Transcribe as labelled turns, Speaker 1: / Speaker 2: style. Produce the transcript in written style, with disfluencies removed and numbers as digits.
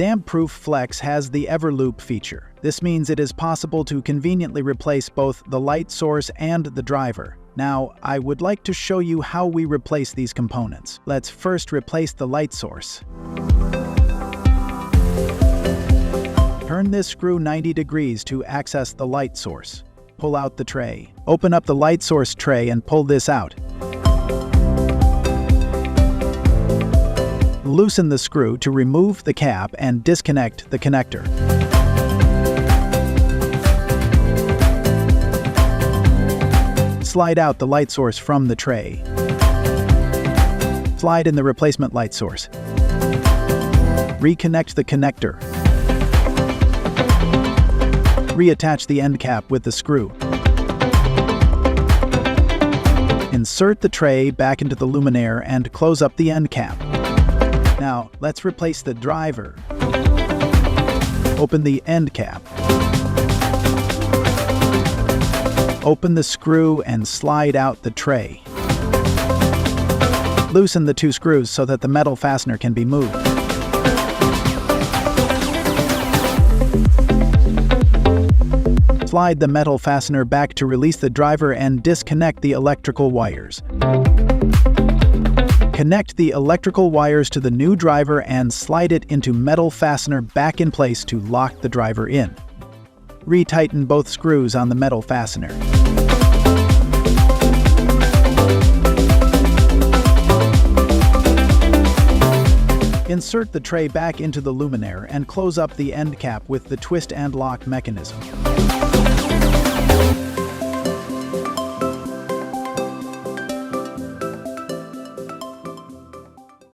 Speaker 1: Damp-proof Flex has the EVERLOOP feature. This means it is possible to conveniently replace both the light source and the driver. Now, I would like to show you how we replace these components. Let's first replace the light source. Turn this screw 90 degrees to access the light source. Pull out the tray. Open up the light source tray and pull this out. Loosen the screw to remove the cap and disconnect the connector. Slide out the light source from the tray. Slide in the replacement light source. Reconnect the connector. Reattach the end cap with the screw. Insert the tray back into the luminaire and close up the end cap. Now, let's replace the driver. Open the end cap. Open the screw and slide out the tray. Loosen the two screws so that the metal fastener can be moved. Slide the metal fastener back to release the driver and disconnect the electrical wires. Connect the electrical wires to the new driver and slide it into metal fastener back in place to lock the driver in. Retighten both screws on the metal fastener. Insert the tray back into the luminaire and close up the end cap with the twist and lock mechanism.